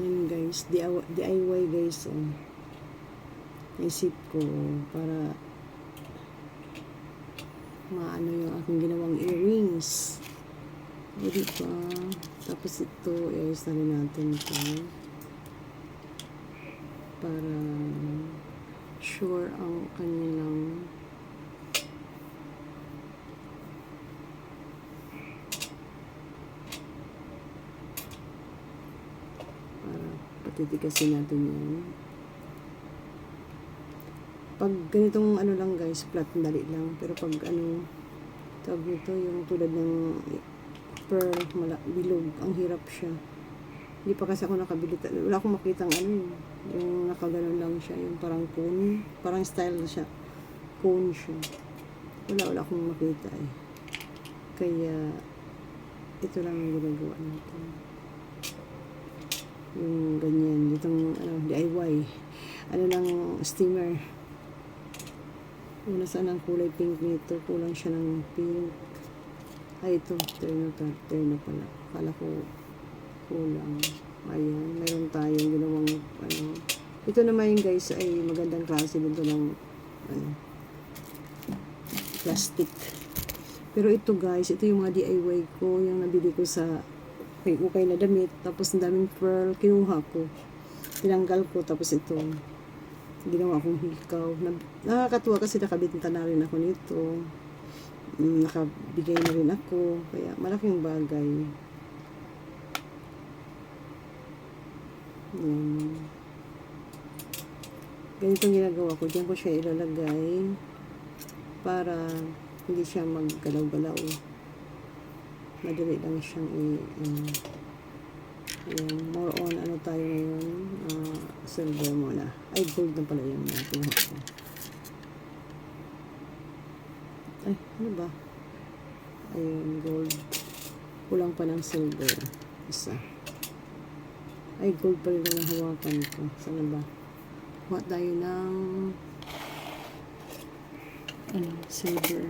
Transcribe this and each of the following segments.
Yan guys, DIY guys. Naisip ko para maano yung aking ginawang earrings. O diba? Tapos ito, i-ayos na rin natin ito. Para sure ang kanilang para patitigasin natin yan. Pag ganitong ano lang guys, flat, dali lang. Pero pag ano, tawag nito, yung tulad ng pearl, bilog, ang hirap siya. Hindi pa kasi ako nakabili. Wala akong makitang ano, yung nakaganon lang siya, yung parang cone, parang style siya. Cone siya. Wala akong makita eh. Kaya, ito lang ang ginagawa natin. Yung ganyan, itong DIY. Ano lang, steamer. Una sana ang kulay pink nito, kulang siya ng pink. Ay, ito, terno pala. Akala ko kulang. Ayan, meron tayong ginawang ano. Ito naman yung guys ay magandang klase dito ng ano, plastic. Pero ito guys, ito yung mga DIY ko, yung nabili ko sa ukay na damit. Tapos ang daming pearl, kinuha ko. Tinanggal ko, tapos ito. Ginawa akong hikaw. Nakakatuwa kasi nakabinta na rin ako nito. Nakabigay na rin ako. Kaya malaking bagay. Yan. Ganitong ginagawa ko. Diyan ko siya ilalagay para hindi siya maggalaw-galaw. Madali lang siyang Ayan, more on ano tayo ngayon, silver muna. Ay, gold na pala yung natin. Ay, ano ba? Ayun, gold. Kulang pa ng silver. Isa. Ay, gold pa rin ang hawakan ko. Sana ba? Kuha tayo ng silver.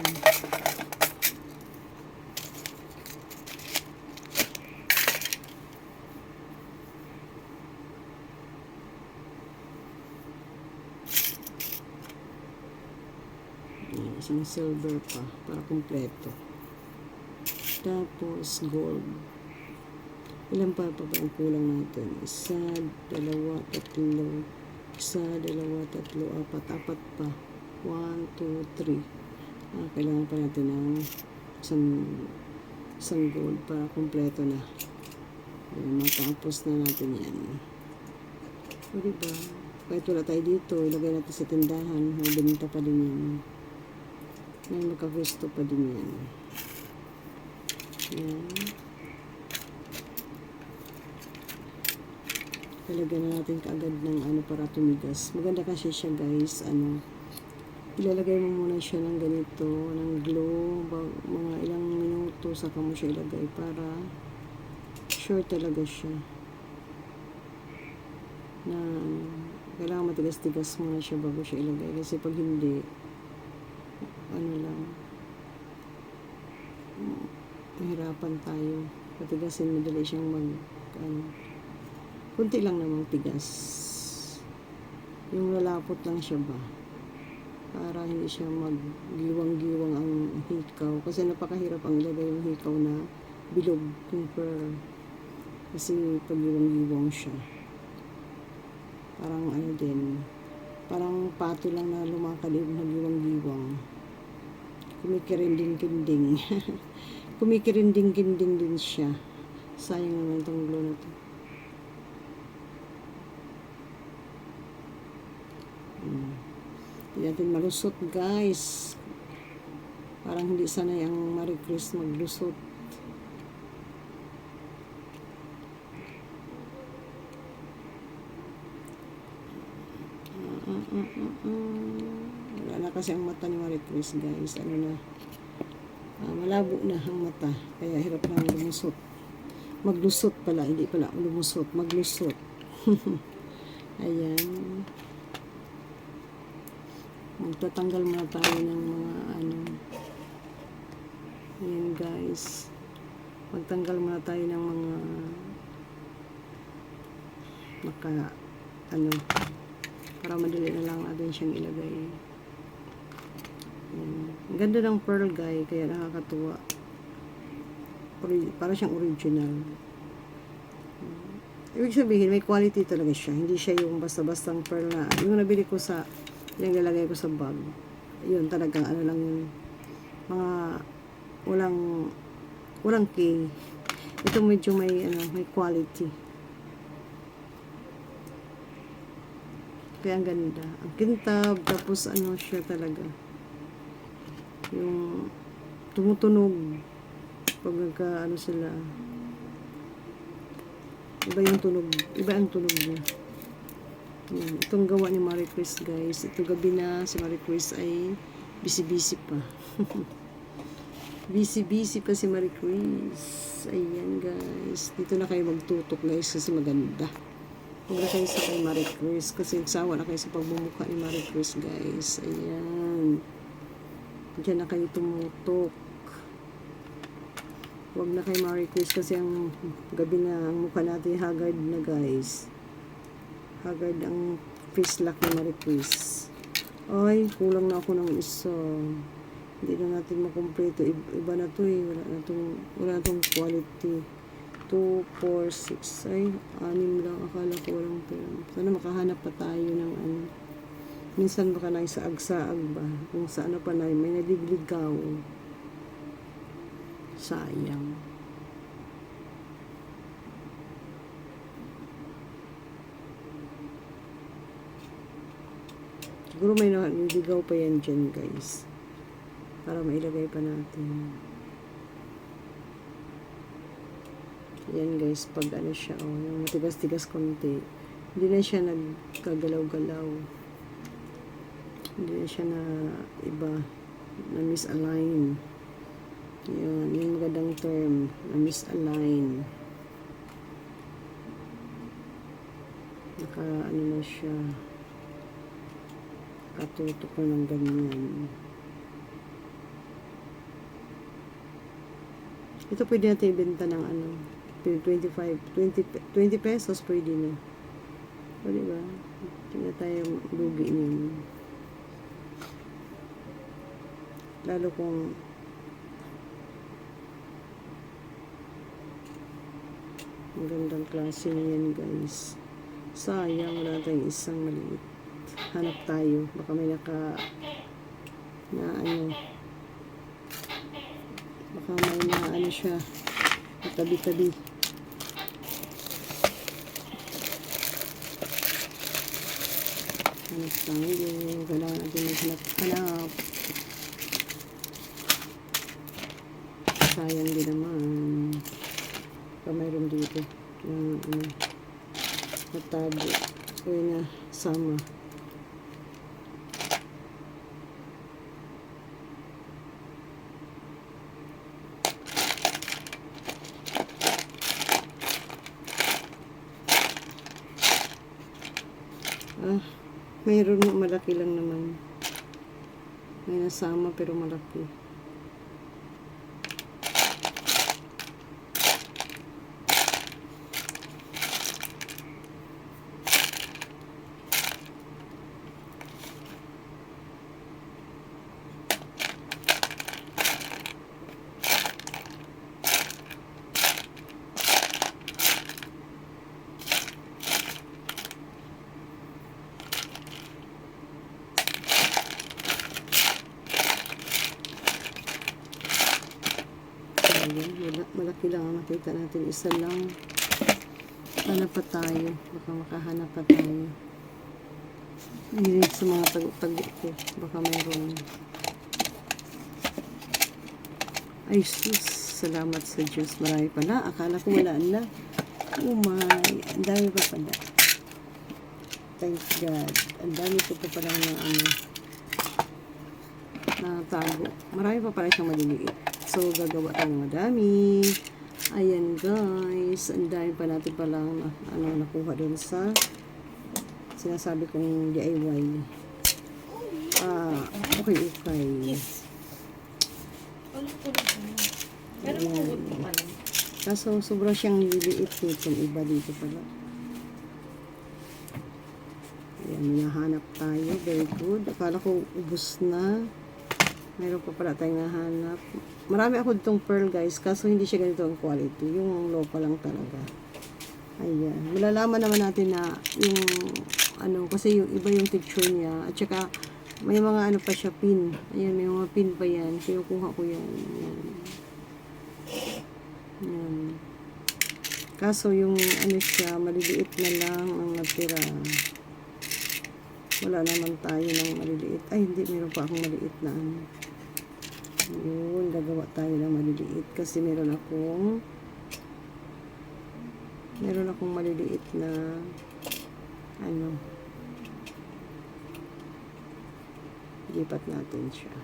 Isang silver pa para kumpleto. Tapos gold. Ilan pa ba ang kulang natin? Isa, dalawa, tatlo. Isa, dalawa, tatlo, apat. Apat pa. 1, 2, 3. Kailangan pa natin ng isang gold para kumpleto na. Matapos na natin yan. O diba? Kahit wala tayo dito, ilagay natin sa tindahan. Mabinta pa din yan. May magkagusto pa din yan. Yan. Ilagyan na natin kaagad ng para tumigas. Maganda kasi siya guys. Ilalagay mo muna siya ng ganito, ng glue. Mga ilang minuto saka mo siya ilagay para sure talaga siya. Na kailangan matigas-tigas muna siya bago siya ilagay. Kasi pag hindi, mahirapan tayo. Patigasin, madali siyang kunti lang namang tigas. Yung lalapot lang siya ba? Para hindi siya maggiwang-giwang ang hikaw. Kasi napakahirap ang ilagay yung hikaw na bilog yung pearl. Kasi pag giwang-giwang siya. Parang parang pato lang na lumakad yung giwang-giwang. Kumikirinding-kinding. Kumikirinding-kinding din siya. Sayang naman itong glue na to. Hindi natin malusot guys. Parang hindi sanay ang Marie Chris maglusot. Wala na kasi ang mata ni Marie Chris guys. Malabo na ang mata. Kaya hirap lang lumusot. Maglusot pala. Hindi pala lumusot. Maglusot. Ayan. Magtatanggal muna tayo ng mga ayan guys. Magtanggal muna tayo ng mga ano, para madali na lang natin siyang ilagay. Ayan. Ang ganda ng pearl guy, kaya nakakatuwa. Para siyang original. Ibig sabihin, may quality talaga siya. Hindi siya yung basta-bastang pearl na, yung nabili ko yung nilalagay ko sa bag. Yun, talagang ano lang yun. Mga, walang K. Ito medyo may quality. Kaya ang ganda. Ang kintab, tapos ano siya talaga. Yung tumutunog. Pag sila. Iba yung tunog. Iba ang tunog niya. Yan. Itong gawa ni Marie Chris, guys. Ito gabi na si Marie Chris ay busy-busy pa. Busy-busy pa si Marie Chris. Ayan, guys. Dito na kayo magtutok, guys, kasi maganda. Huwag na kayo sa kay Marie Chris kasi nagsawa na kayo sa pagbumuka ni Marie Chris, guys. Ayan. Diyan na kayo tumutok. Huwag na kay Marie Chris kasi ang gabi na ang mukha natin haggard na, guys. Haggard ang face lock ni Marie Chris. Ay, kulang na ako ng isa. Hindi na natin makumpleto. Iba na to eh. Wala na tong quality. 2, 4, 6. Ay, 6 lang. Akala ko walang pera. Sana makahanap pa tayo ng ano. Minsan baka na sa agsaag ba. Kung sa ano pa na may naligligaw. Sayang. Siguro may naligaw pa yan dyan, guys. Para mailagay pa natin. Yan, guys. Pag ano siya, yung matigas-tigas konti. Hindi na siya nagkagalaw-galaw. Hindi na siya na iba. Na misalign. Yun, yung magandang term na misalign. Ano na siya, katutok na ng ganyan. Ito pwede natin ibenta ng 20 pesos pwede na. O diba? Hindi na tayo lugi niyan. Lalo kung ang gandang klase na yan, guys. Sayang, wala tayong isang maliit. Hanap tayo. Baka may baka may siya. Tabi-tabi. Hanap tayo. Kailangan natin maghanap. Sayang din naman. Mayroon dito yung natago so yun na sama mayroon malaki lang naman may nasama pero malaki. Malaki lang ang makita natin. Isa lang. Hanap pa tayo. Baka makahanap pa tayo. Hindi sa mga tago ko. Baka mayroon. Ay, sus. Salamat sa Diyos. Marami pala. Akala ko wala na. Oh my. Ang dami pa pala. Thank God. Ang dami ko pa pala na tago. Marami pa pala siyang maliliit. So, gagawa tayo ng madami. Ayan, guys. Ang dami pa natin palang nakuha dun sa sinasabi kong DIY. Okay. Kaso, sobrang siyang nililiit nitong iba dito pala. Ayan, hinahanap tayo. Very good. Akala ko ubos na. Meron pa pala tayong nahanap. Marami ako ditong pearl guys, kaso hindi siya ganito ang quality. Yung local lang talaga. Ayan. Malalaman naman natin na yung ano, kasi yung iba yung picture niya. At saka may mga ano pa siya, pin. Ayan, may mga pin pa yan. Kinukuha ko yan. Ayan. Ayan. Kaso yung ano siya, maliliit na lang ang natira. Wala naman tayo ng maliliit. Ay, hindi. Meron pa akong maliit na ano. Yun, gagawa tayo ng maliliit. Kasi meron akong maliliit na ano. Lipat natin siya.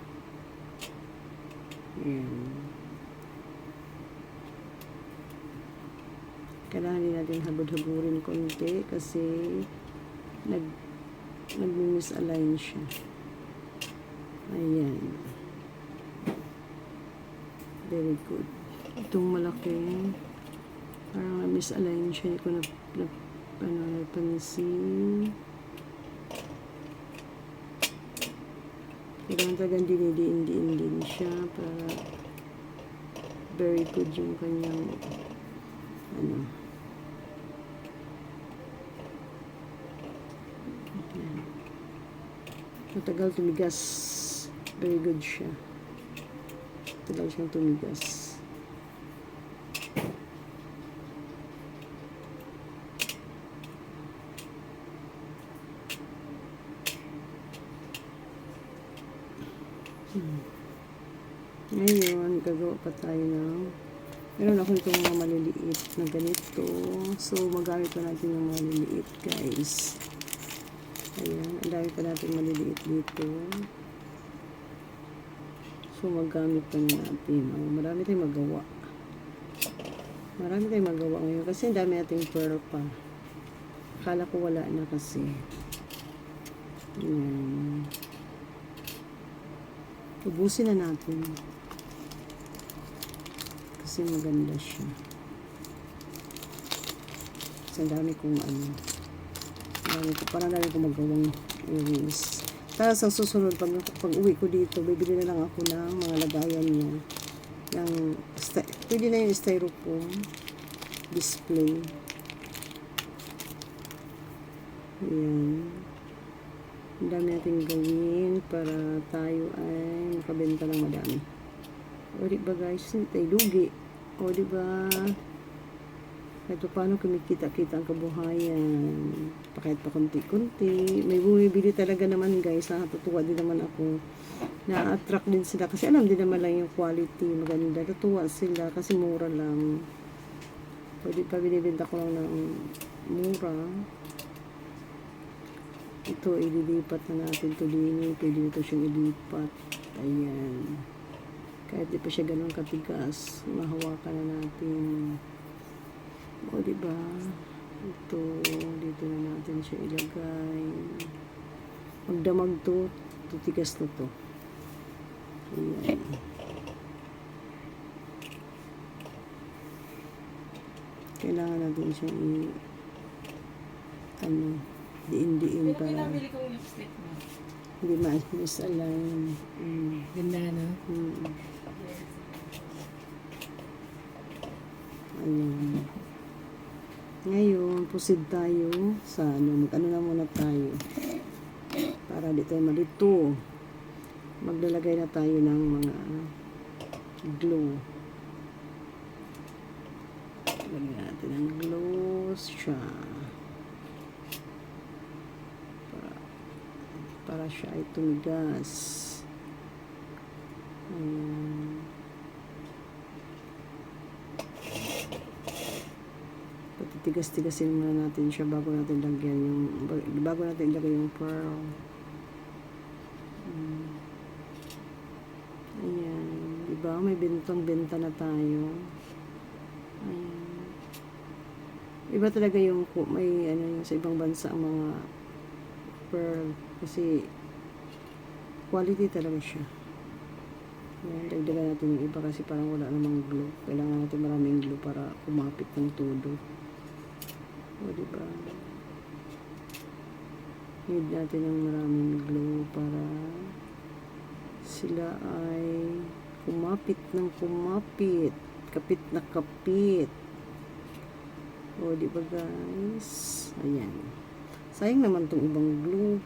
Ayan. Kailangan din natin habod-haburin konti kasi nag-misalign siya. Ayan. Very good. Itong malaki, parang na-misalign siya. Hindi ko napansin. Kailangan talagang dinidiin din siya para very good yung kanyang ano. Ayan. Matagal tumigas. Very good siya. Matagal siyang tumigas. Ngayon, gagawa pa tayo ng meron ako itong mga maliliit na ganito. So, magamit pa natin yung maliliit, guys. Ayan, ang dami pa natin maliliit dito. So, magamit pa na natin. Oh, marami tayong magawa. Marami tayong magawa ngayon kasi ang dami nating pearl pa. Akala ko wala na kasi. Ayan. Ubusin na natin. Kasi maganda siya. Kasi dami kong ano. Parang dami kong magawang earrings. Tapos ang susunod, pag uwi ko dito, bibili na lang ako ng mga lagayan niya. Pwede na yung styrofoam display. Ayan. Ang dami natin gawin para tayo ay makabenta ng madami. O diba guys, hindi tayo lugi. O diba, kahit paano kumikita-kita ang kabuhayan. Kahit pa konti-konti. May bumibili talaga naman guys. Natutuwa din naman ako. Na-attract din sila. Kasi alam din naman lang yung quality. Maganda. Natutuwa sila kasi mura lang. Pwede pa binibenta ko lang ng mura. Ito, ililipat na natin ito din. Pwede ito siyang ilipat. Ayan. Kahit di pa siya ganun katigas, mahawakan na natin. O, diba? Ito, dito na natin siya ilagay. Magdamag to, tutigas na to. Ayan. Kailangan natin siyang diin-diin para pinamili kong lipstick mo. hindi ma-misalign. Ganda, no? Ayan. Ngayon, proceed tayo sa mag-ano na muna tayo. Para di tayo malito. Maglalagay na tayo ng mga glue. Lagyan natin ng glue siya. Para siya ay tumigas. Ayan. Patitigas-tigasin muna natin siya bago natin lagyan bago natin ilagay yung pearl. Ayan. Diba? May benta na tayo. Ayan. Iba talaga yung may ano sa ibang bansa ang mga pearl kasi quality talaga siya. Ayan, dagdagan natin yung iba kasi parang wala namang glue. Kailangan natin maraming glue para kumapit ng todo. O, diba? Need natin ng maraming glue para sila ay kumapit ng kumapit. Kapit na kapit. O, di ba guys? Ayan. Sayang naman tong ibang glue.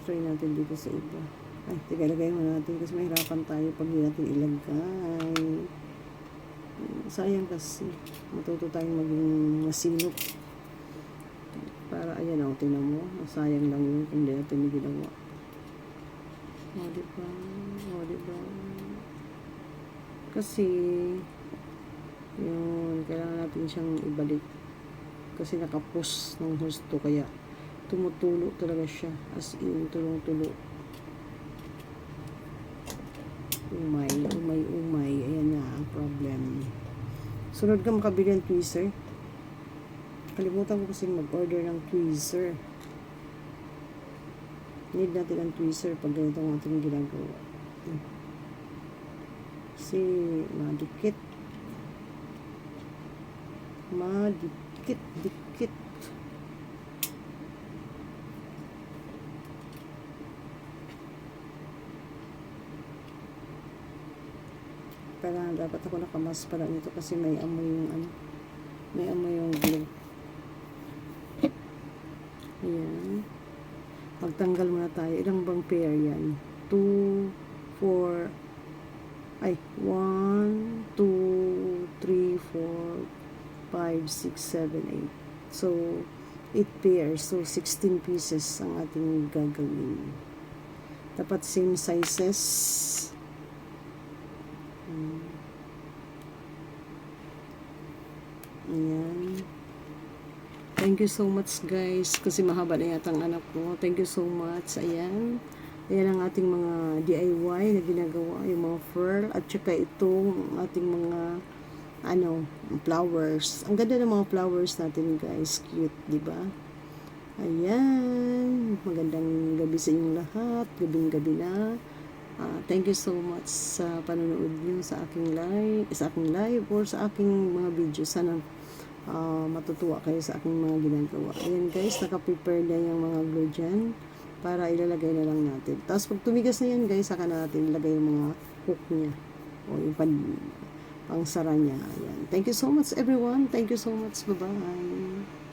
Try natin dito sa iba. Ay, tiga, lagay mo natin kasi mahirapan tayo pag di natin ilagay. Sayang kasi. Matuto tayong maging masinop. Para, ayan o, tinan mo. Sayang lang yun kung di natin ginawa. O, diba? O, diba? Kasi, yun, kailangan natin siyang ibalik. Kasi nakapos ng husto, kaya tumutulo talaga siya. As in, tulong-tulo. Umay, umay, umay. Ayan na ang problem. Sunod ka makabili ng tweezer. Kalimutan ko kasi mag-order ng tweezer. Need natin ang tweezer pag ganito ang ating ginagawa. Kasi madikit. Madikit, dikit. Kailangan dapat ako nakamas pala nito kasi may amoy yung ano. May amoy yung glue. Ayan. Magtanggal muna tayo. Ilang bang pair yan? 2, 4, ay, 1, 2, 3, 4, 5, 6, 7, 8. So, 8 pairs. So, 16 pieces ang ating gagawin. Dapat same sizes. Ayan. Thank you so much guys. Kasi mahaba na yata ang anak ko. Thank you so much. Ayan. Ayan ang ating mga DIY na ginagawa. Yung mga fur. At saka itong ating mga flowers. Ang ganda ng mga flowers natin guys. Cute, di ba? Ayan. Magandang gabi sa inyong lahat. Gabing-gabi na. Thank you so much sa panonood niyo sa aking live or sa aking mga video. Sana matutuwa kayo sa aking mga ginagawa. Ayan guys, naka-prepare na yung mga glue dyan para ilalagay na lang natin. Tapos pag tumigas na yan guys, saka natin ilagay yung mga hook niya o yung pangsara niya. Ayan. Thank you so much everyone. Thank you so much. Bye-bye.